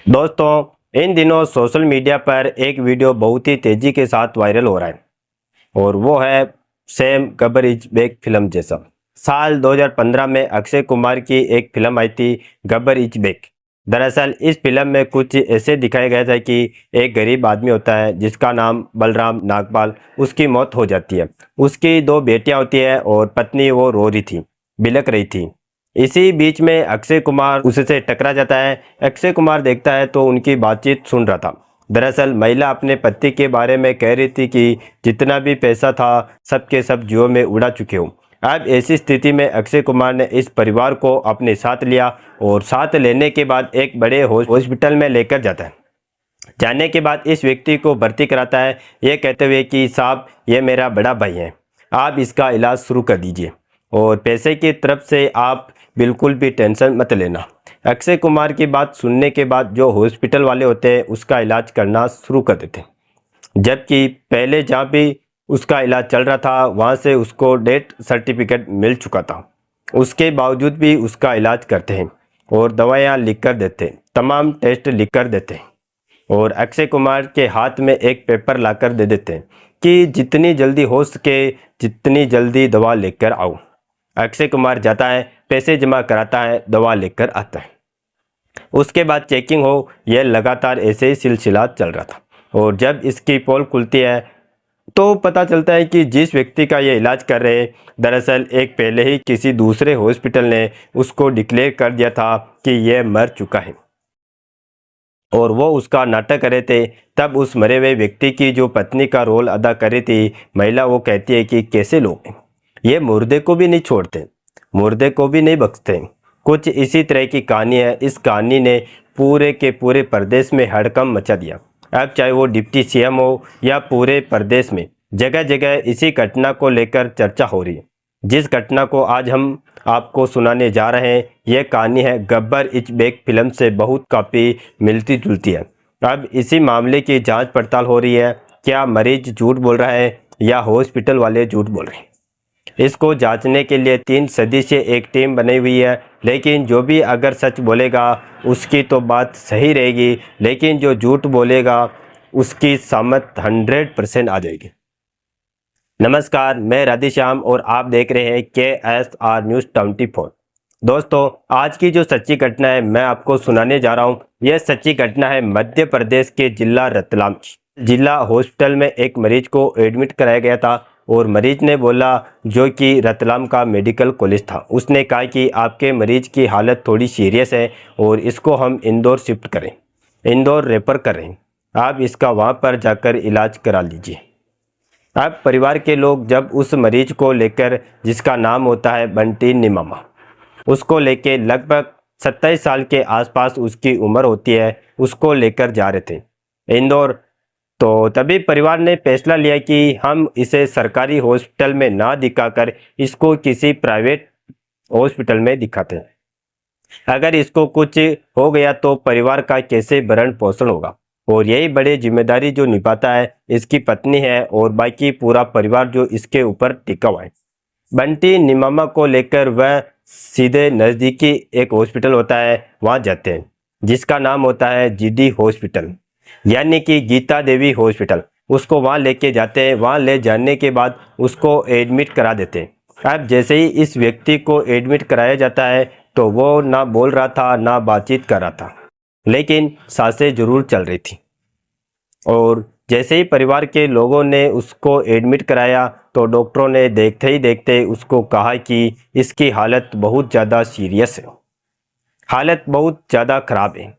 दोस्तों, इन दिनों social media पर एक वीडियो बहुत ही तेजी के साथ वायरल हो रहा है और वो है same Gabbar is back film जैसा। साल 2015 में अक्षय कुमार की एक फिल्म आई थी गब्बर इज बैक। दरअसल इस फिल्म में कुछ ऐसे दिखाया गया था कि एक गरीब आदमी होता है जिसका नाम बलराम नागपाल, उसकी मौत हो जाती है। उसकी दो बेटियां होती है और पत्नी वो रो रही थी, बिलख रही थी। इसी बीच में अक्षय कुमार उससे टकरा जाता है। अक्षय कुमार देखता है तो उनकी बातचीत सुन रहा था। दरअसल महिला अपने पति के बारे में कह रही थी कि जितना भी पैसा था सब के सब जुए में उड़ा चुके हो। अब ऐसी स्थिति में अक्षय कुमार ने इस परिवार को अपने साथ लिया और साथ लेने के बाद एक बड़े हॉस्पिटल में लेकर जाता है। जाने के बाद इस व्यक्ति को भर्ती कराता है, ये कहते हुए कि साहब ये मेरा बड़ा भाई है, आप इसका इलाज शुरू कर दीजिए और पैसे की तरफ से आप बिल्कुल भी टेंशन मत लेना। अक्षय कुमार की बात सुनने के बाद जो हॉस्पिटल वाले होते हैं उसका इलाज करना शुरू कर देते हैं, जबकि पहले जहाँ भी उसका इलाज चल रहा था वहाँ से उसको डेथ सर्टिफिकेट मिल चुका था। उसके बावजूद भी उसका इलाज करते हैं और दवाइयाँ लिख कर देते हैं, तमाम टेस्ट लिख कर देते हैं और अक्षय कुमार के हाथ में एक पेपर लाकर दे देते हैं कि जितनी जल्दी हो सके जितनी जल्दी दवा लेकर आओ। अक्षय कुमार जाता है, पैसे जमा कराता है, दवा लेकर आता है। उसके बाद चेकिंग हो, यह लगातार ऐसे ही सिलसिला चल रहा था और जब इसकी पोल खुलती है तो पता चलता है कि जिस व्यक्ति का ये इलाज कर रहे हैं दरअसल एक पहले ही किसी दूसरे हॉस्पिटल ने उसको डिक्लेयर कर दिया था कि यह मर चुका है और वो उसका नाटक कर रहे थे। तब उस मरे हुए व्यक्ति की जो पत्नी का रोल अदा कर रही थी महिला, वो कहती है कि कैसे लोग हैं, ये मुर्दे को भी नहीं छोड़ते, मुर्दे को भी नहीं बख्शते। कुछ इसी तरह की कहानी है। इस कहानी ने पूरे के पूरे प्रदेश में हड़कंप मचा दिया। अब चाहे वो डिप्टी सीएम हो या पूरे प्रदेश में जगह जगह इसी घटना को लेकर चर्चा हो रही है। जिस घटना को आज हम आपको सुनाने जा रहे हैं यह कहानी है गब्बर इज बैक फिल्म से बहुत काफ़ी मिलती जुलती है। अब इसी मामले की जांच पड़ताल हो रही है, क्या मरीज झूठ बोल रहा है या हॉस्पिटल वाले झूठ बोल रहे हैं। इसको जांचने के लिए 3 सदस्यीय एक टीम बनी हुई है, लेकिन जो भी अगर सच बोलेगा उसकी तो बात सही रहेगी, लेकिन जो झूठ बोलेगा उसकी सामत 100% आ जाएगी। नमस्कार, मैं राधेश्याम और आप देख रहे हैं KSR न्यूज़ 24। दोस्तों, आज की जो सच्ची घटना है मैं आपको सुनाने जा रहा हूं। यह सच्ची घटना है मध्य प्रदेश के जिला रतलाम की। जिला हॉस्पिटल में एक मरीज को एडमिट कराया गया था और मरीज ने बोला, जो कि रतलाम का मेडिकल कॉलेज था, उसने कहा कि आपके मरीज की हालत थोड़ी सीरियस है और इसको हम इंदौर शिफ्ट करें, इंदौर रेफर करें, आप इसका वहाँ पर जाकर इलाज करा लीजिए। अब परिवार के लोग जब उस मरीज को लेकर, जिसका नाम होता है बंटी निमामा, उसको लेके लगभग 27 साल के आसपास उसकी उम्र होती है, उसको लेकर जा रहे थे इंदौर। तो तभी परिवार ने फैसला लिया कि हम इसे सरकारी हॉस्पिटल में ना दिखाकर इसको किसी प्राइवेट हॉस्पिटल में दिखाते हैं। अगर इसको कुछ हो गया तो परिवार का कैसे भरण पोषण होगा, और यही बड़ी जिम्मेदारी जो निभाता है इसकी पत्नी है और बाकी पूरा परिवार जो इसके ऊपर टिका हुआ है। बंटी निमामा को लेकर वह सीधे नज़दीकी एक हॉस्पिटल होता है वहाँ जाते हैं, जिसका नाम होता है GD हॉस्पिटल, यानी कि गीता देवी हॉस्पिटल। उसको वहाँ लेके जाते हैं। वहाँ ले जाने के बाद उसको एडमिट करा देते हैं। अब जैसे ही इस व्यक्ति को एडमिट कराया जाता है तो वो ना बोल रहा था ना बातचीत कर रहा था, लेकिन सांसें जरूर चल रही थी। और जैसे ही परिवार के लोगों ने उसको एडमिट कराया तो डॉक्टरों ने देखते ही देखते उसको कहा कि इसकी हालत बहुत ज़्यादा सीरियस है, हालत बहुत ज़्यादा ख़राब है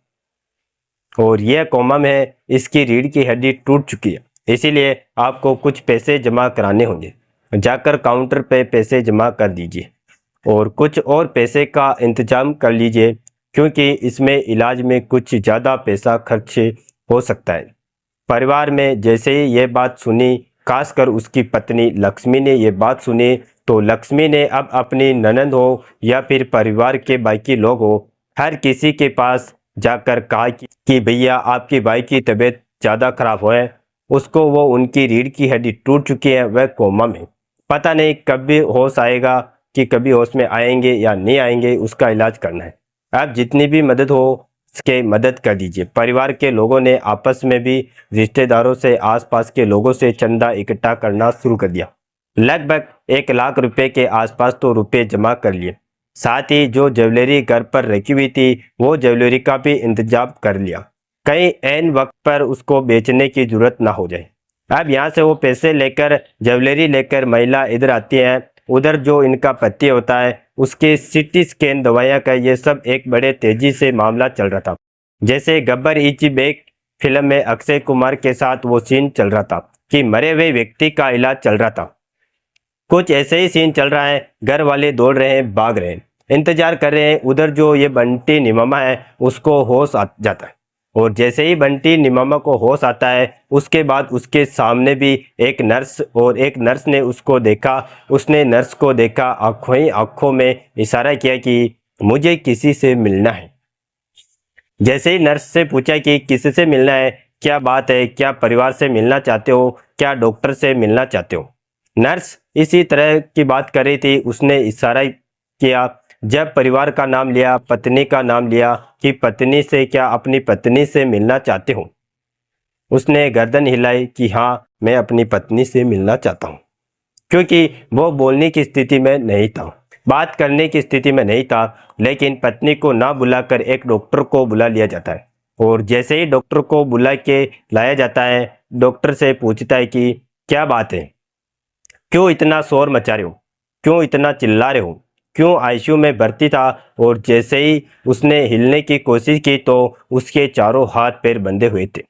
और यह कोमा में है, इसकी रीढ़ की हड्डी टूट चुकी है, इसीलिए आपको कुछ पैसे जमा कराने होंगे। जाकर काउंटर पे पैसे जमा कर दीजिए और कुछ और पैसे का इंतजाम कर लीजिए, क्योंकि इसमें इलाज में कुछ ज़्यादा पैसा खर्च हो सकता है। परिवार में जैसे ही ये बात सुनी, खासकर उसकी पत्नी लक्ष्मी ने ये बात सुनी, तो लक्ष्मी ने अब अपनी ननंद हो या फिर परिवार के बाकी लोग हो, हर किसी के पास जाकर कहा कि भैया आपके भाई की तबीयत ज़्यादा ख़राब है, उसको वो उनकी रीढ़ की हड्डी टूट चुकी है, वह कोमा में, पता नहीं कभी होश आएगा कि कभी होश में आएंगे या नहीं आएंगे, उसका इलाज करना है। अब जितनी भी मदद हो के मदद कर दीजिए। परिवार के लोगों ने आपस में भी रिश्तेदारों से, आसपास के लोगों से चंदा इकट्ठा करना शुरू कर दिया। लगभग 1 लाख रुपए के आसपास तो रुपए जमा कर लिए। साथ ही जो ज्वेलरी घर पर रखी हुई थी वो ज्वेलरी का भी इंतजाम कर लिया, कहीं ऐन वक्त पर उसको बेचने की जरूरत ना हो जाए। अब यहाँ से वो पैसे लेकर, ज्वेलरी लेकर महिला इधर आती है। उधर जो इनका पति होता है उसके सीटी स्कैन, दवाइयाँ का, ये सब एक बड़े तेजी से मामला चल रहा था। जैसे गब्बर इज बैक फिल्म में अक्षय कुमार के साथ वो सीन चल रहा था कि मरे हुए व्यक्ति का इलाज चल रहा था। कुछ ऐसे ही सीन चल रहा है। घर वाले दौड़ रहे हैं, भाग रहे हैं, इंतजार कर रहे हैं। उधर जो ये बंटी निमामा है उसको होश आ जाता है, और जैसे ही बंटी निमामा को होश आता है उसके बाद उसके सामने भी एक नर्स, और एक नर्स ने उसको देखा। उसने नर्स को देखा, आंखों ही आंखों में इशारा किया कि मुझे किसी से मिलना है। जैसे ही नर्स से पूछा कि किसी से मिलना है, क्या बात है, क्या परिवार से मिलना चाहते हो, क्या डॉक्टर से मिलना चाहते हो। नर्स इसी तरह की बात कर रही थी। उसने इशारा किया, जब परिवार का नाम लिया, पत्नी का नाम लिया कि पत्नी से, क्या अपनी पत्नी से मिलना चाहते हो। उसने गर्दन हिलाई कि हाँ, मैं अपनी पत्नी से मिलना चाहता हूँ, क्योंकि वो बोलने की स्थिति में नहीं था, बात करने की स्थिति में नहीं था। लेकिन पत्नी को ना बुलाकर एक डॉक्टर को बुला लिया जाता है, और जैसे ही डॉक्टर को बुला के लाया जाता है, डॉक्टर से पूछता है कि क्या बात है, क्यों इतना शोर मचा रहे हो, क्यों इतना चिल्ला रहे हो, क्यों आईसीयू में भर्ती था। और जैसे ही उसने हिलने की कोशिश की तो उसके चारों हाथ पैर बंधे हुए थे,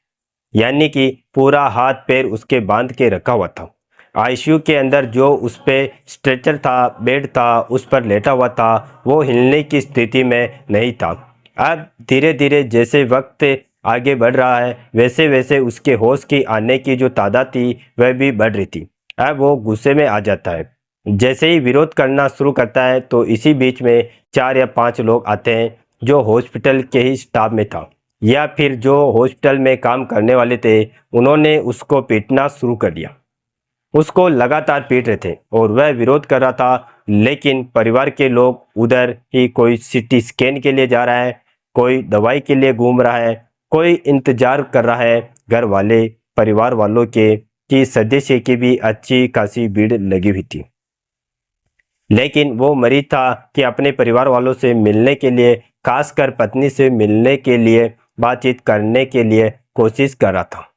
यानी कि पूरा हाथ पैर उसके बांध के रखा हुआ था। आईसीयू के अंदर जो उस पे स्ट्रेचर था, बेड था, उस पर लेटा हुआ था, वो हिलने की स्थिति में नहीं था। अब धीरे धीरे जैसे वक्त आगे बढ़ रहा है वैसे वैसे उसके होश की आने की जो तादाद थी वह भी बढ़ रही थी। अब वो गुस्से में आ जाता है। जैसे ही विरोध करना शुरू करता है तो इसी बीच में 4 या 5 लोग आते हैं जो हॉस्पिटल के ही स्टाफ में था, या फिर जो हॉस्पिटल में काम करने वाले थे। उन्होंने उसको पीटना शुरू कर दिया, उसको लगातार पीट रहे थे और वह विरोध कर रहा था। लेकिन परिवार के लोग उधर ही, कोई सीटी स्कैन के लिए जा रहा है, कोई दवाई के लिए घूम रहा है, कोई इंतजार कर रहा है। घर वाले, परिवार वालों के की सदस्य की भी अच्छी खासी भीड़ लगी हुई थी। लेकिन वो मरीज था कि अपने परिवार वालों से मिलने के लिए, खासकर पत्नी से मिलने के लिए, बातचीत करने के लिए कोशिश कर रहा था,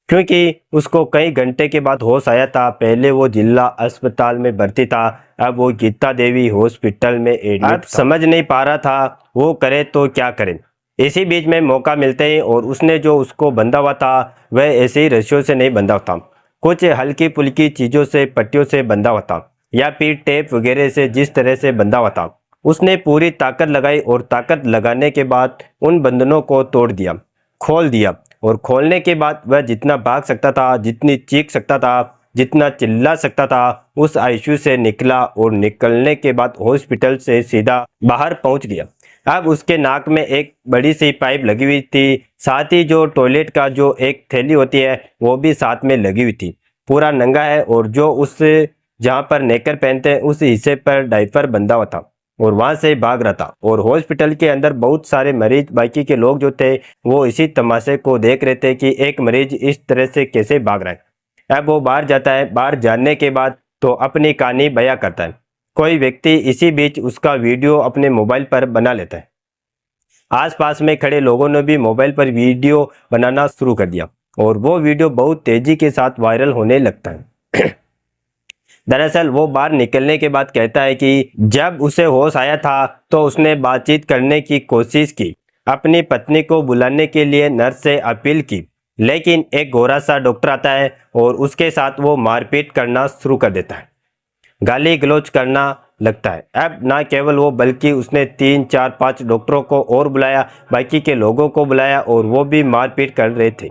क्योंकि उसको कई घंटे के बाद होश आया था। पहले वो जिला अस्पताल में भर्ती था, अब वो गीता देवी हॉस्पिटल में एडमिट। अब समझ नहीं पा रहा था वो करे तो क्या करे। इसी बीच में मौका मिलते ही, और उसने जो उसको बंधा हुआ था वह ऐसे ही रस्सियों से नहीं बंधा हुआ था, कुछ हल्की फुल्की चीज़ों से, पट्टियों से बंधा हुआ था, या फिर टेप वगैरह से। जिस तरह से बंधा हुआ था उसने पूरी ताकत लगाई, और ताकत लगाने के बाद उन बंधनों को तोड़ दिया, खोल दिया। और खोलने के बाद वह जितना भाग सकता था, जितनी चीख सकता था, जितना चिल्ला सकता था, उस आईसीयू से निकला, और निकलने के बाद हॉस्पिटल से सीधा बाहर पहुंच गया। अब उसके नाक में एक बड़ी सी पाइप लगी हुई थी, साथ ही जो टॉयलेट का जो एक थैली होती है वो भी साथ में लगी हुई थी। पूरा नंगा है, और जो उस जहाँ पर नेकर पहनते हैं उस हिस्से पर डायपर बंधा हुआ था, और वहां से भाग रहा था। और हॉस्पिटल के अंदर बहुत सारे मरीज, बाकी के लोग जो थे वो इसी तमाशे को देख रहे थे कि एक मरीज इस तरह से कैसे भाग रहा है। अब वो बाहर जाता है, बाहर जाने के बाद तो अपनी कहानी बयां करता है। कोई व्यक्ति इसी बीच उसका वीडियो अपने मोबाइल पर बना लेता है। आसपास में खड़े लोगों ने भी मोबाइल पर वीडियो बनाना शुरू कर दिया, और वो वीडियो बहुत तेजी के साथ वायरल होने लगता है। दरअसल वो बाहर निकलने के बाद कहता है कि जब उसे होश आया था तो उसने बातचीत करने की कोशिश की, अपनी पत्नी को बुलाने के लिए नर्स से अपील की, लेकिन एक गोरा सा डॉक्टर आता है और उसके साथ वो मारपीट करना शुरू कर देता है, गाली गलौज करना लगता है। अब ना केवल वो बल्कि उसने 3, 4, 5 डॉक्टरों को और बुलाया, बाकी के लोगों को बुलाया, और वो भी मारपीट कर रहे थे।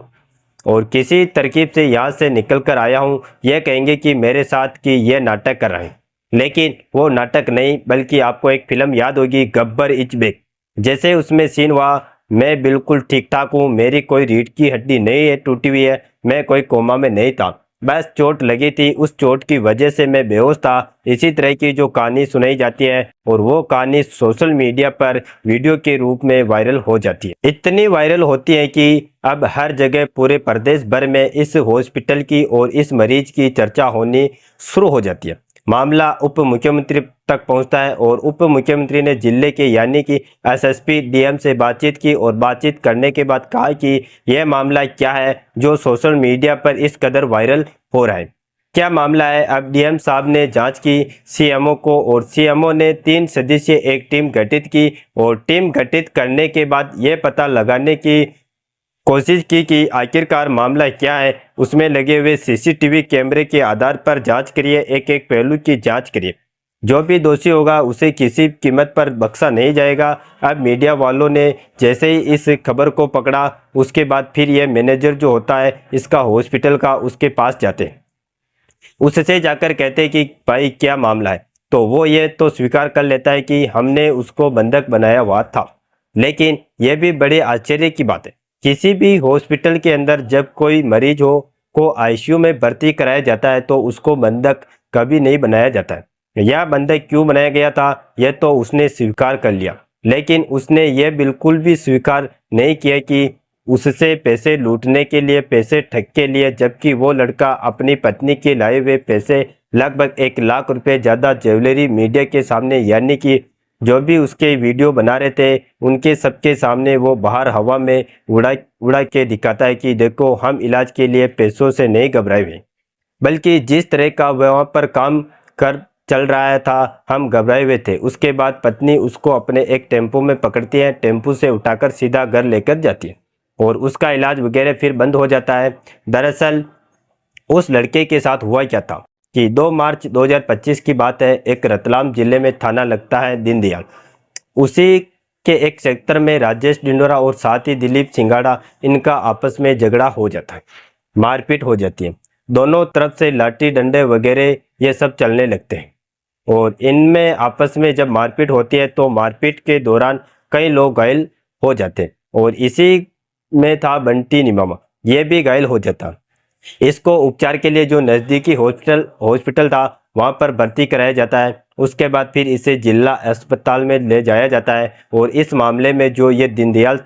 और किसी तरकीब से यहाँ से निकल कर आया हूँ, यह कहेंगे कि मेरे साथ कि यह नाटक कर रहे हैं, लेकिन वो नाटक नहीं, बल्कि आपको एक फिल्म याद होगी, गब्बर इज बैक। जैसे उसमें सीन हुआ, मैं बिल्कुल ठीक ठाक हूँ, मेरी कोई रीढ़ की हड्डी नहीं है टूटी हुई है, मैं कोई कोमा में नहीं था, बस चोट लगी थी, उस चोट की वजह से मैं बेहोश था। इसी तरह की जो कहानी सुनाई जाती है और वो कहानी सोशल मीडिया पर वीडियो के रूप में वायरल हो जाती है। इतनी वायरल होती है कि अब हर जगह पूरे प्रदेश भर में इस हॉस्पिटल की और इस मरीज की चर्चा होनी शुरू हो जाती है। मामला उप मुख्यमंत्री तक पहुंचता है और उप मुख्यमंत्री ने जिले के यानी कि एसएसपी डीएम से बातचीत की और बातचीत करने के बाद कहा कि यह मामला क्या है जो सोशल मीडिया पर इस कदर वायरल हो रहा है, क्या मामला है। अब डीएम साहब ने जांच की सीएमओ को और सीएमओ ने 3 सदस्यीय एक टीम गठित की और टीम गठित करने के बाद यह पता लगाने की कोशिश की कि आखिरकार मामला क्या है। उसमें लगे हुए सीसीटीवी कैमरे के आधार पर जांच करिए, एक एक पहलू की जांच करिए। जो भी दोषी होगा उसे किसी कीमत पर बख्शा नहीं जाएगा। अब मीडिया वालों ने जैसे ही इस खबर को पकड़ा उसके बाद फिर ये मैनेजर जो होता है इसका हॉस्पिटल का उसके पास जाते हैं, उससे जाकर कहते हैं कि भाई क्या मामला है। तो वो ये तो स्वीकार कर लेता है कि हमने उसको बंधक बनाया हुआ था। लेकिन यह भी बड़े आश्चर्य की बात है, किसी भी हॉस्पिटल के अंदर जब कोई मरीज हो को आईसीयू में भर्ती कराया जाता है तो उसको बंधक कभी नहीं बनाया जाता है। यह बंधक क्यों बनाया गया था यह तो उसने स्वीकार कर लिया, लेकिन उसने यह बिल्कुल भी स्वीकार नहीं किया कि उससे पैसे लूटने के लिए, पैसे ठग के लिए, जबकि वो लड़का अपनी पत्नी के लाए हुए पैसे लगभग 1 लाख रुपए ज़्यादा ज्वेलरी मीडिया के सामने यानी कि जो भी उसके वीडियो बना रहे थे उनके सबके सामने वो बाहर हवा में उड़ा के दिखाता है कि देखो हम इलाज के लिए पैसों से नहीं घबराए हुए, बल्कि जिस तरह का वहाँ पर काम कर चल रहा था हम घबराए हुए थे। उसके बाद पत्नी उसको अपने एक टेम्पो में पकड़ती है, टेम्पो से उठाकर सीधा घर लेकर जाती है और उसका इलाज वगैरह फिर बंद हो जाता है। दरअसल उस लड़के के साथ हुआ क्या था कि 2 मार्च 2025 की बात है, एक रतलाम जिले में थाना लगता है दीनदयाल, उसी के एक सेक्टर में राजेश डिंडोरा और साथ ही दिलीप सिंगाड़ा इनका आपस में झगड़ा हो जाता है, मारपीट हो जाती है। दोनों तरफ से लाठी डंडे वगैरह ये सब चलने लगते हैं और इनमें आपस में जब मारपीट होती है तो मारपीट के दौरान कई लोग घायल हो जाते हैं और इसी में था बंटी निमामा, ये भी घायल हो जाता। इसको उपचार के लिए जो नज़दीकी हॉस्पिटल था वहां पर भर्ती कराया जाता है। उसके बाद फिर इसे जिला अस्पताल में ले जाया जाता है और इस मामले में जो ये दीनदयाल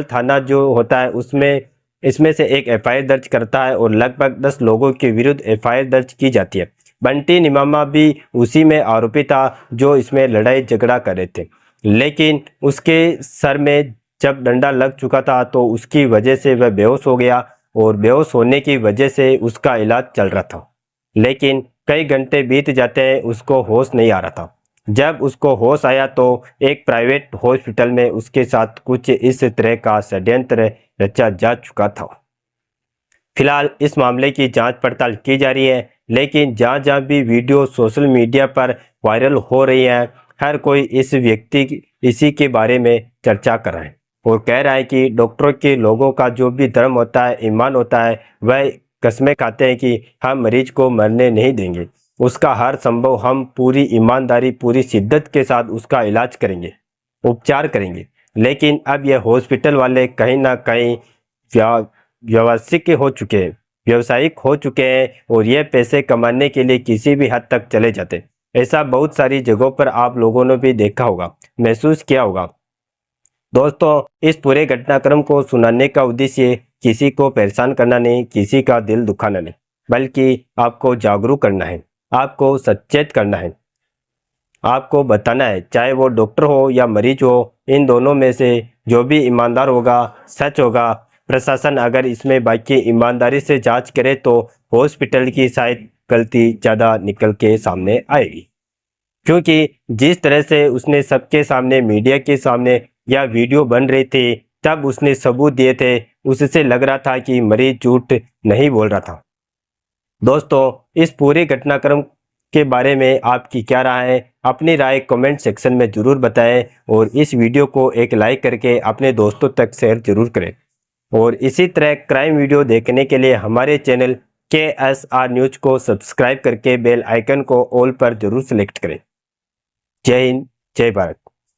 थाना जो होता है इसमें से एक एफआईआर दर्ज करता है और लगभग 10 लोगों के विरुद्ध एफआईआर दर्ज की जाती है। बंटी निमामा भी उसी में आरोपी था जो इसमें लड़ाई झगड़ा कर रहे थे, लेकिन उसके सर में जब डंडा लग चुका था तो उसकी वजह से वह बेहोश हो गया और बेहोश होने की वजह से उसका इलाज चल रहा था। लेकिन कई घंटे बीत जाते हैं, उसको होश नहीं आ रहा था। जब उसको होश आया तो एक प्राइवेट हॉस्पिटल में उसके साथ कुछ इस तरह का षड्यंत्र रचा जा चुका था। फिलहाल इस मामले की जांच पड़ताल की जा रही है, लेकिन जहां जहां भी वीडियो सोशल मीडिया पर वायरल हो रही है हर कोई इसी के बारे में चर्चा कर रहा है और कह रहा है कि डॉक्टरों के लोगों का जो भी धर्म होता है, ईमान होता है, वह कसमें खाते हैं कि हम मरीज को मरने नहीं देंगे, उसका हर संभव हम पूरी ईमानदारी पूरी शिद्दत के साथ उसका इलाज करेंगे, उपचार करेंगे। लेकिन अब यह हॉस्पिटल वाले कहीं ना कहीं व्यावसायिक हो चुके हैं और ये पैसे कमाने के लिए किसी भी हद तक चले जाते। ऐसा बहुत सारी जगहों पर आप लोगों ने भी देखा होगा, महसूस किया होगा। दोस्तों, इस पूरे घटनाक्रम को सुनाने का उद्देश्य किसी को परेशान करना नहीं, किसी का दिल दुखाना नहीं, बल्कि आपको जागरूक करना है, आपको सचेत करना है, आपको बताना है, चाहे वो डॉक्टर हो या मरीज हो, इन दोनों में से जो भी ईमानदार होगा, सच होगा, प्रशासन अगर इसमें बाकी ईमानदारी से जांच करे तो हॉस्पिटल की शायद गलती ज़्यादा निकल के सामने आएगी। क्योंकि जिस तरह से उसने सबके सामने, मीडिया के सामने या वीडियो बन रही थी तब उसने सबूत दिए थे, उससे लग रहा था कि मरीज झूठ नहीं बोल रहा था। दोस्तों, इस पूरे घटनाक्रम के बारे में आपकी क्या राय है? अपनी राय कमेंट सेक्शन में ज़रूर बताएं और इस वीडियो को एक लाइक करके अपने दोस्तों तक शेयर जरूर करें और इसी तरह क्राइम वीडियो देखने के लिए हमारे चैनल KSR न्यूज़ को सब्सक्राइब करके बेल आइकन को ऑल पर जरूर सेलेक्ट करें। जय हिंद, जय भारत।